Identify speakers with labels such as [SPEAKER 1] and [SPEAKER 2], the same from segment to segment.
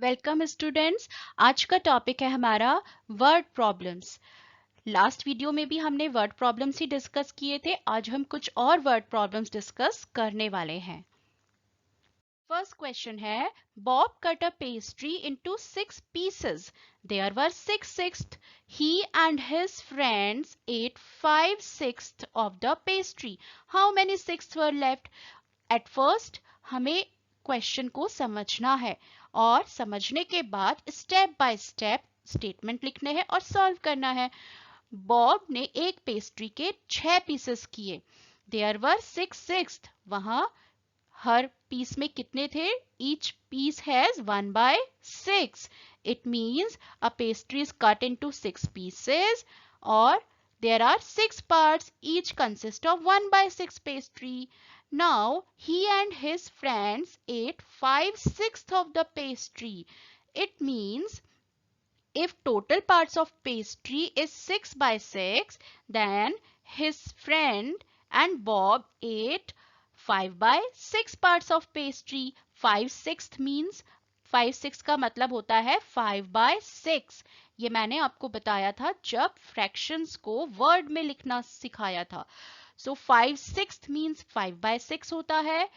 [SPEAKER 1] Welcome students. आज का topic है हमारा वर्ड प्रॉब्लम्स। लास्ट वीडियो में भी हमने वर्ड प्रॉब्लम्स ही डिस्कस किए थे। आज हम कुछ और वर्ड प्रॉब्लम्स डिस्कस करने वाले हैं। फर्स्ट क्वेश्चन है, Bob cut a pastry into 6 pieces. There were 6/6. He and his friends ate 5/6 of the pastry. How many sixths were left? At first हमें क्वेश्चन को समझना है और समझने के बाद स्टेप बाय स्टेप स्टेटमेंट लिखने हैं और सॉल्व करना है। बॉब ने एक पेस्ट्री के 6 पीसेस किए। There were 6/6। वहां हर पीस में कितने थे? Each piece has 1/6। It means a pastry is cut into 6 pieces और there are 6 parts, each consist of 1/6 pastry. Now he and his friends ate 5/6 of the pastry. It means if total parts of pastry is 6/6, then his friend and Bob ate 5/6 parts of pastry. 5/6 means 5/6 का मतलब होता है 5/6। ये मैंने आपको बताया था जब फ्रैक्शंस को वर्ड में लिखना सिखाया था। सो 5/6 means 5/6 होता है।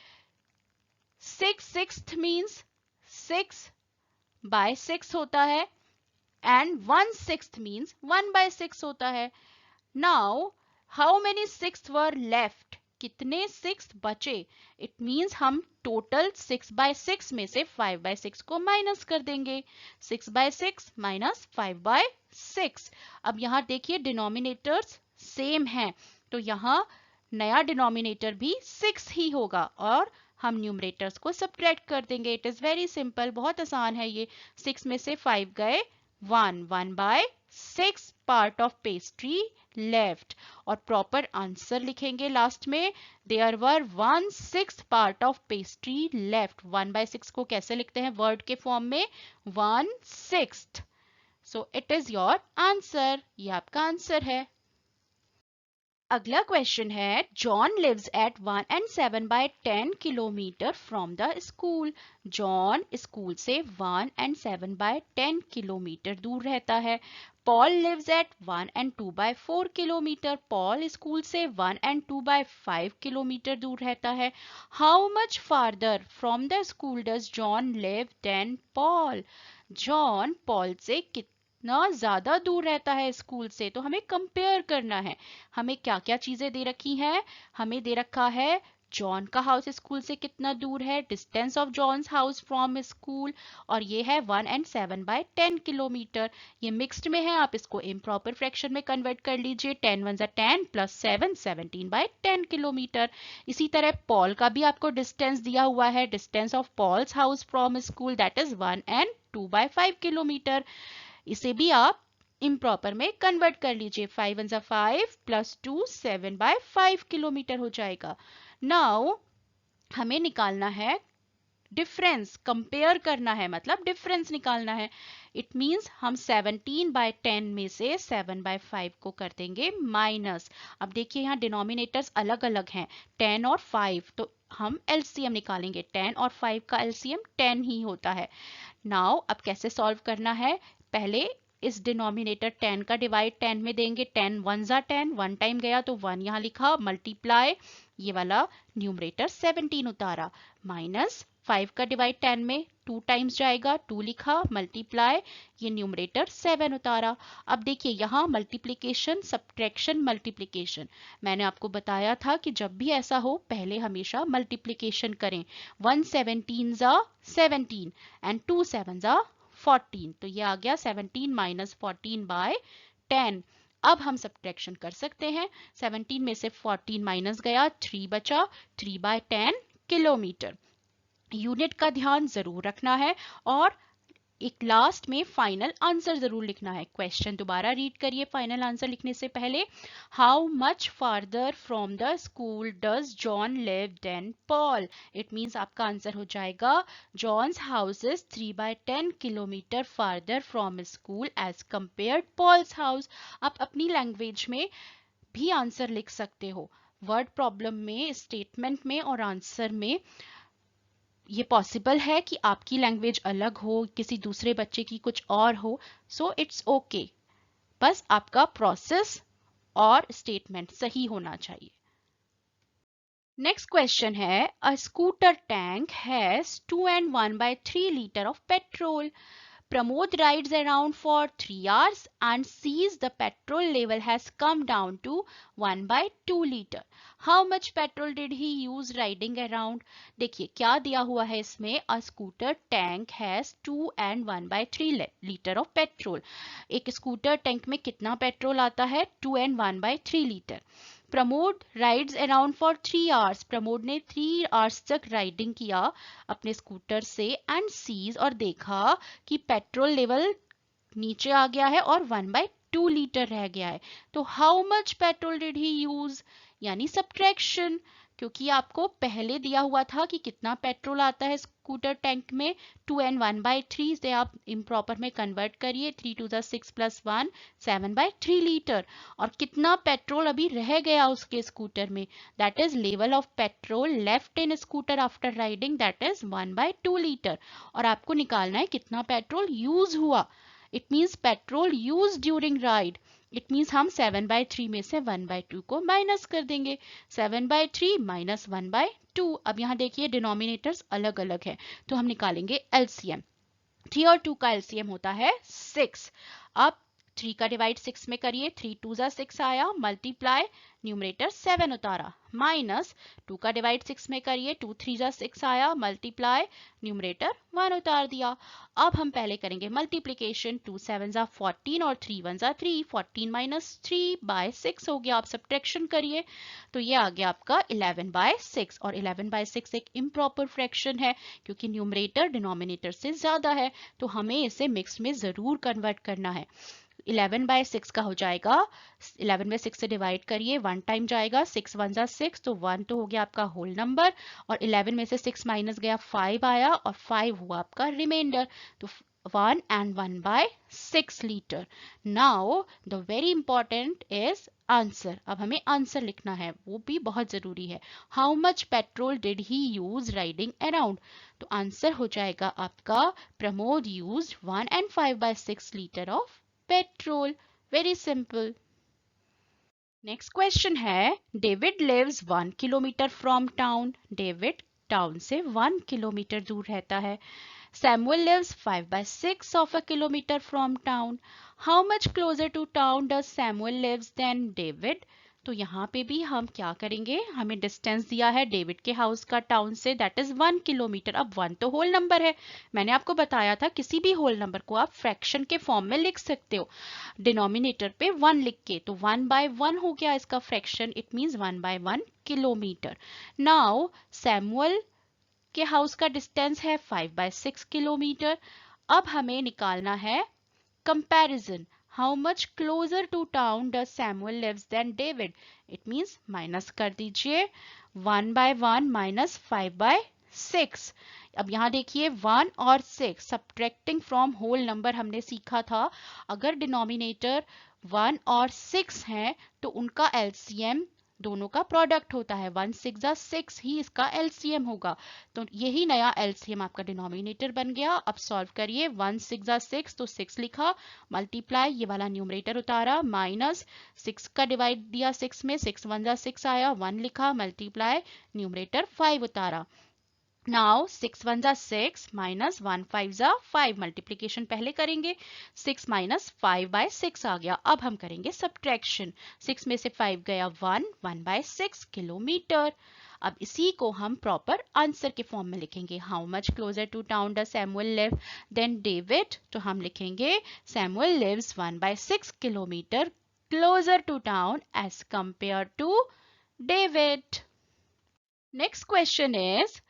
[SPEAKER 1] 6/6 means 6/6 होता है and 1/6 means 1/6 होता है। Now, how many sixths were left? कितने सिक्स बचे? इट मीन्स हम टोटल 6/6 में से 5/6 को माइनस कर देंगे। 6/6 माइनस 5/6। अब यहाँ देखिए डिनोमिनेटर्स सेम हैं, तो यहाँ नया डिनोमिनेटर भी 6 ही होगा और हम न्यूमरेटर्स को सब्ट्रैक्ट कर देंगे। इट इज वेरी सिंपल, बहुत आसान है ये। 6 में से 5 गए, 1/6 पार्ट ऑफ पेस्ट्री लेफ्ट। और प्रॉपर आंसर लिखेंगे लास्ट में। There were 1/6 part of pastry left. 1/6 को कैसे लिखते हैं वर्ड के फॉर्म में? 1/6। So it is your answer. ये आपका आंसर है। अगला क्वेश्चन है, John lives at 1 and 7/10 kilometre from the school. John school से 1 and 7/10 किलोमीटर दूर रहता है। Paul lives at 1 and 2/4 kilometre. Paul school से 1 and 2/5 किलोमीटर दूर रहता है। How much farther from the school does John live then Paul? John Paul से कितना ज्यादा दूर रहता है स्कूल से, तो हमें कंपेयर करना है। हमें क्या क्या चीजें दे रखी हैं? हमें दे रखा है जॉन का हाउस स्कूल से कितना दूर है, distance of John's house from school, और ये है 1 and 7/10 किलोमीटर। ये मिक्स्ड में है, आप इसको इम्प्रॉपर फ्रैक्शन में कन्वर्ट कर लीजिए। 10 1 10 प्लस 7 17/10 किलोमीटर। इसी तरह पॉल का भी आपको डिस्टेंस दिया हुआ है। Distance of Paul's house from school that is 1 and 2/5 kilometre. इसे भी आप इम्प्रॉपर में कन्वर्ट कर लीजिए। 5 1 5 प्लस 2 7/5 किलोमीटर हो जाएगा। नाउ हमें निकालना है डिफरेंस, कंपेयर करना है, मतलब डिफरेंस निकालना है। इट मींस हम 17/10 में से 7/5 को कर देंगे माइनस। अब देखिए यहाँ डिनोमिनेटर्स अलग अलग हैं, 10 और 5, तो हम एलसीएम निकालेंगे। 10 और 5 का एलसीएम 10 ही होता है। नाउ अब कैसे सॉल्व करना है? पहले इस डिनोमिनेटर 10 का डिवाइड 10 में देंगे। 10 1 10, 1 टाइम गया तो 1 यहाँ लिखा, मल्टीप्लाई ये वाला न्यूमरेटर 17 उतारा, माइनस 5 का डिवाइड 10 में 2 टाइम्स जाएगा, 2 लिखा, मल्टीप्लाई ये न्यूमरेटर 7 उतारा। अब देखिए यहाँ मल्टीप्लिकेशन सब्ट्रैक्शन मल्टीप्लिकेशन, मैंने आपको बताया था कि जब भी ऐसा हो पहले हमेशा मल्टीप्लिकेशन करें। 1 17 17 एंड 2 7 14, तो ये आ गया 17 माइनस 14/10। अब हम सब्ट्रैक्शन कर सकते हैं। 17 में से 14 माइनस गया, 3 बचा, 3/10 किलोमीटर। यूनिट का ध्यान जरूर रखना है और एक लास्ट में फाइनल आंसर जरूर लिखना है। क्वेश्चन दोबारा रीड करिए फाइनल आंसर लिखने से पहले। How much farther from the school does John live then Paul? It means आपका आंसर हो जाएगा John's house is 3/10 kilometre farther from school as compared Paul's house. आप अपनी लैंग्वेज में भी आंसर लिख सकते हो। वर्ड प्रॉब्लम में, स्टेटमेंट में और आंसर में ये पॉसिबल है कि आपकी लैंग्वेज अलग हो, किसी दूसरे बच्चे की कुछ और हो, सो इट्स ओके, बस आपका प्रोसेस और स्टेटमेंट सही होना चाहिए। नेक्स्ट क्वेश्चन है, अ scooter tank has 2 and 1/3 liter of petrol. Pramod rides around for 3 hours and sees the petrol level has come down to 1/2 liter. How much petrol did he use riding around? देखिए क्या दिया हुआ है इसमें, a scooter tank has 2 and 1/3 liter of petrol. एक scooter tank में कितना petrol आता है, 2 and 1/3 litre. Pramod rides around for 3 hours, Pramod ने 3 आवर्स तक राइडिंग किया अपने स्कूटर से, एंड सीज और देखा कि पेट्रोल लेवल नीचे आ गया है और 1/2 लीटर रह गया है। तो how much petrol did he use, यानी सब्ट्रैक्शन, क्योंकि आपको पहले दिया हुआ था कि कितना पेट्रोल आता है स्कूटर टैंक में, 2 and 1/3 से आप इम्प्रॉपर में कन्वर्ट करिए, 3 to the 6 plus 1 7/3 लीटर, और कितना पेट्रोल अभी रह गया उसके स्कूटर में, that is level of petrol left in scooter after riding, that is 1/2 litre, और आपको निकालना है कितना पेट्रोल यूज हुआ। It means petrol use during ride, it means हम 7/3 में से 1/2 को माइनस कर देंगे, 7/3 माइनस 1/2। अब यहाँ देखिए डिनोमिनेटर्स अलग अलग है, तो हम निकालेंगे एलसीएम। 3 और 2 का एलसीएम होता है 6। अब 3 का डिवाइड 6 में करिए, 3 2 जा 6 आया, मल्टीप्लाई न्यूमरेटर 7 उतारा, माइनस 2 का डिवाइड 6 में करिए, 2 3 जा 6 आया, मल्टीप्लाई न्यूमरेटर 1 उतार दिया। अब हम पहले करेंगे मल्टीप्लीकेशन, 2 7 जा 14 और 3 1 जा 3, 14 माइनस 3/6 हो गया। आप सब्ट्रैक्शन करिए तो ये आ गया आपका 11/6, और 11/6 एक इम्प्रॉपर फ्रैक्शन है क्योंकि न्यूमरेटर डिनोमिनेटर से ज्यादा है, तो हमें इसे मिक्स में जरूर कन्वर्ट करना है। 11/6 का हो जाएगा, 11/6 से डिवाइड करिए, 1 टाइम जाएगा, 6 1 जा 6, तो 1 तो हो गया आपका होल नंबर, और 11 में से 6 माइनस गया, 5 आया, और 5 हुआ आपका रिमाइंडर, तो 1 and 1/6 litre. Now the very important is answer. अब हमें आंसर लिखना है, वो भी बहुत जरूरी है। How much petrol did he use riding around, तो आंसर हो जाएगा आपका, Pramod use 1 and 5/6 litre of petrol. Very simple. Next question है, David lives 1 kilometre from town, David town से 1 किलोमीटर दूर रहता है। Samuel lives 5/6 of a kilometer from town. How much closer to town does Samuel lives than David? तो यहाँ पे भी हम क्या करेंगे, हमें डिस्टेंस दिया है डेविड के हाउस का टाउन से, दैट इज 1 किलोमीटर। अब 1 तो होल नंबर है, मैंने आपको बताया था किसी भी होल नंबर को आप फ्रैक्शन के फॉर्म में लिख सकते हो, डिनोमिनेटर पे 1 लिख के, तो 1/1 हो गया इसका fraction, it means 1/1 kilometre. Now Samuel के हाउस का डिस्टेंस है 5/6 किलोमीटर। अब हमें निकालना है comparison, how much closer to town does Samuel lives then David, it means minus कर दीजिए, 1/1 माइनस 5/6। अब यहाँ देखिए 1 और 6 सब्ट्रैक्टिंग फ्रॉम होल नंबर हमने सीखा था, अगर डिनोमिनेटर 1 और 6 हैं तो उनका एलसीएम दोनों का प्रोडक्ट होता है, 1 6 जा 6 ही इसका एलसीएम होगा, तो यही नया एलसीएम आपका डिनोमिनेटर बन गया। अब सॉल्व करिए, 1 6 जा 6 तो 6 लिखा, मल्टीप्लाई ये वाला न्यूमरेटर उतारा, माइनस 6 का डिवाइड दिया 6 में, 6 1 जा 6 आया, 1 लिखा, मल्टीप्लाई न्यूमरेटर 5 उतारा। नाउ 6 1 जा 6 माइनस 1 5 जा 5, मल्टीप्लीकेशन पहले करेंगे, 6 माइनस 5/6 आ गया। अब हम करेंगे सब्ट्रैक्शन, 6 में से 5 गया 1, 1/6 किलोमीटर। अब इसी को हम प्रॉपर आंसर के फॉर्म में लिखेंगे, how much closer to town does Samuel live then David, तो हम लिखेंगे Samuel lives 1/6 kilometre closer to town as compare to David. Next question is,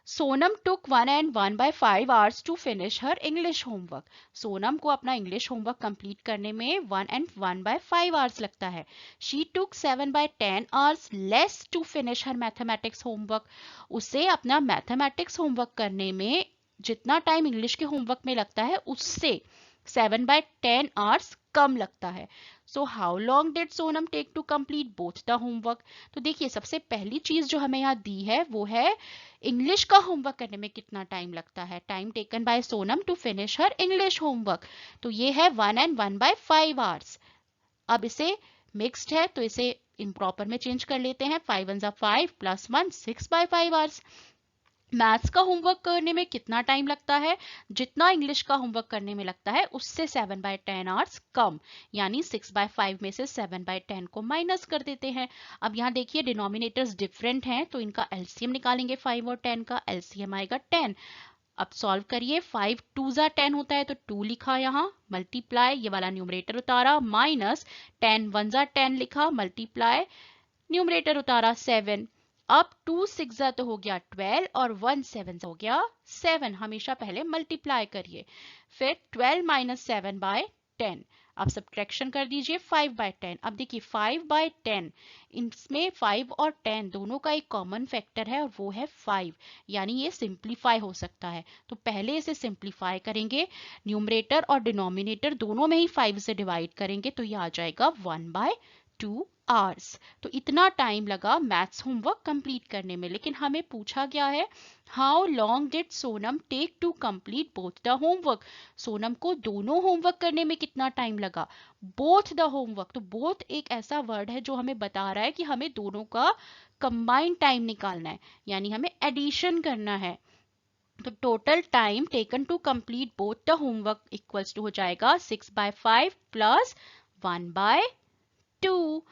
[SPEAKER 1] Sonam took 1 and 1/5 hours to finish her English homework. Sonam को अपना English homework complete करने में 1 and 1/5 hours लगता है। She took 7/10 hours less to finish her mathematics homework. उसे अपना mathematics homework करने में जितना टाइम इंग्लिश के होमवर्क में लगता है उससे 7/10 hours कम लगता है। So how long did Sonam take to complete both the homework? तो देखिए सबसे पहली चीज जो हमें यहाँ दी है वो है इंग्लिश का होमवर्क करने में कितना टाइम लगता है। Time taken by Sonam to finish her English homework, तो ये है 1 and 1/5 आवर्स। अब इसे मिक्स्ड है तो इसे इम्प्रॉपर में चेंज कर लेते हैं। 5 1 5 प्लस 1 6/5 आवर्स। मैथ्स का होमवर्क करने में कितना टाइम लगता है? जितना इंग्लिश का होमवर्क करने में लगता है उससे 7/10 आवर्स कम, यानी 6/5 में से 7/10 को माइनस कर देते हैं। अब यहाँ देखिए डिनोमिनेटर्स डिफरेंट हैं तो इनका एलसीएम निकालेंगे। 5 और 10 का एलसीएम आएगा 10। अब सॉल्व करिए। 5 2 10 होता है तो 2 लिखा, यहाँ मल्टीप्लाई ये वाला न्यूमरेटर उतारा, माइनस 10 1 10 लिखा, मल्टीप्लाई न्यूमरेटर उतारा 7। अब 2 6 तो हो गया 12 और 1 7 हो गया 7। हमेशा पहले मल्टीप्लाई करिए। फिर 12 माइनस 7/10। अब सब्ट्रैक्शन कर दीजिए 5/10। अब देखिए 5/10, इसमें 5 और 10 दोनों का एक कॉमन फैक्टर है और वो है 5, यानी ये सिंप्लीफाई हो सकता है। तो पहले इसे सिंप्लीफाई करेंगे, न्यूमरेटर और डिनोमिनेटर दोनों में ही 5 से डिवाइड करेंगे तो ये आ जाएगा 1/2 आवर्स। तो इतना टाइम लगा मैथ्स होमवर्क कंप्लीट करने में। लेकिन हमें पूछा गया है how long did Sonam take to complete both the homework? Sonam को दोनों होमवर्क करने में कितना टाइम लगा? बोथ द होमवर्क, तो बोथ एक ऐसा वर्ड है जो हमें बता रहा है कि हमें दोनों का कंबाइंड टाइम निकालना है, यानी हमें एडिशन करना है। तो total time taken to complete both the homework equals to हो जाएगा 6/5 प्लस 1/2।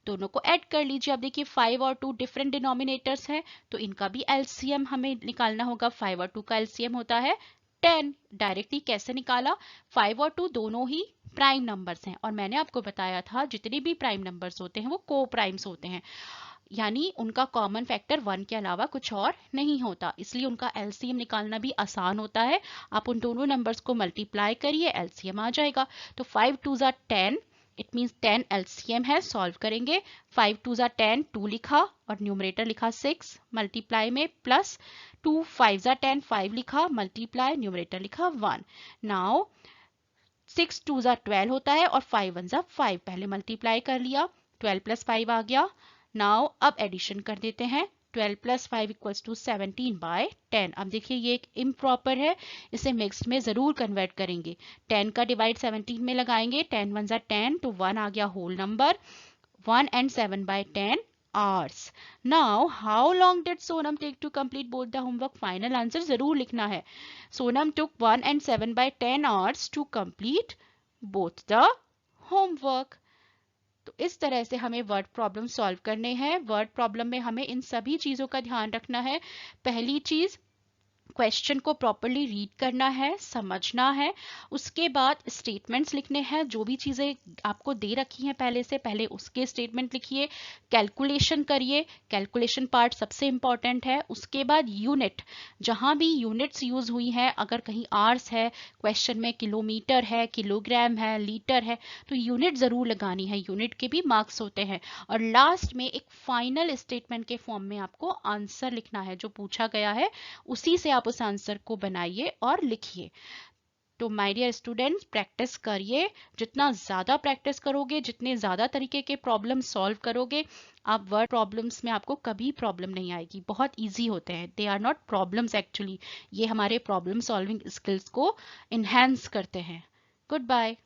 [SPEAKER 1] दोनों को ऐड कर लीजिए। अब देखिए 5 और 2 डिफरेंट डिनोमिनेटर्स हैं तो इनका भी एलसीएम हमें निकालना होगा। 5 और 2 का एलसीएम होता है 10। डायरेक्टली कैसे निकाला? 5 और 2 दोनों ही प्राइम नंबर्स हैं और मैंने आपको बताया था जितने भी प्राइम नंबर्स होते हैं वो को प्राइम्स होते हैं, यानी उनका कॉमन फैक्टर 1 के अलावा कुछ और नहीं होता, इसलिए उनका एलसीएम निकालना भी आसान होता है। आप उन दोनों नंबर्स को मल्टीप्लाई करिए, एलसीएम आ जाएगा। तो 5 2 10, इट मीन्स 10 एलसीएम है। सॉल्व करेंगे। 5 2 10, 2 लिखा और न्यूमरेटर लिखा 6, मल्टीप्लाई में प्लस 2 5 10, 5 लिखा, मल्टीप्लाई न्यूमरेटर लिखा 1। नाउ 6 2 12 होता है और 5 1 5, पहले मल्टीप्लाई कर लिया, 12 प्लस 5 आ गया। नाउ अब एडिशन कर देते हैं। 12 प्लस 5 इक्वल्स टू 17/10। अब देखिए ये एक इम्प्रॉपर है, इसे मिक्स्ड में जरूर कन्वर्ट करेंगे। 10 का डिवाइड 17 में लगाएंगे, 10 1 10 तो 1 आ गया whole number. 1 and 7/10 hours. Now, how long did Sonam take to complete both the homework? Final answer जरूर लिखना है। Sonam took 1 and 7/10 hours to complete both the homework. तो इस तरह से हमें वर्ड प्रॉब्लम सॉल्व करने हैं। वर्ड प्रॉब्लम में हमें इन सभी चीजों का ध्यान रखना है। पहली चीज, क्वेश्चन को प्रॉपरली रीड करना है, समझना है। उसके बाद स्टेटमेंट्स लिखने हैं, जो भी चीज़ें आपको दे रखी हैं पहले से, पहले उसके स्टेटमेंट लिखिए। कैलकुलेशन करिए, कैलकुलेशन पार्ट सबसे इंपॉर्टेंट है। उसके बाद यूनिट, जहां भी यूनिट्स यूज हुई हैं, अगर कहीं आवर्स है क्वेश्चन में, किलोमीटर है, किलोग्राम है, लीटर है, तो यूनिट ज़रूर लगानी है, यूनिट के भी मार्क्स होते हैं। और लास्ट में एक फाइनल स्टेटमेंट के फॉर्म में आपको आंसर लिखना है, जो पूछा गया है उसी से आप उस आंसर को बनाइए और लिखिए। तो माय डियर स्टूडेंट्स, प्रैक्टिस करिए। जितना ज़्यादा प्रैक्टिस करोगे, जितने ज़्यादा तरीके के प्रॉब्लम सॉल्व करोगे, आप वर्ड प्रॉब्लम्स में आपको कभी प्रॉब्लम नहीं आएगी। बहुत इजी होते हैं, they are not problems actually. ये हमारे प्रॉब्लम सॉल्विंग स्किल्स को इन्हेंस करते हैं। Good bye.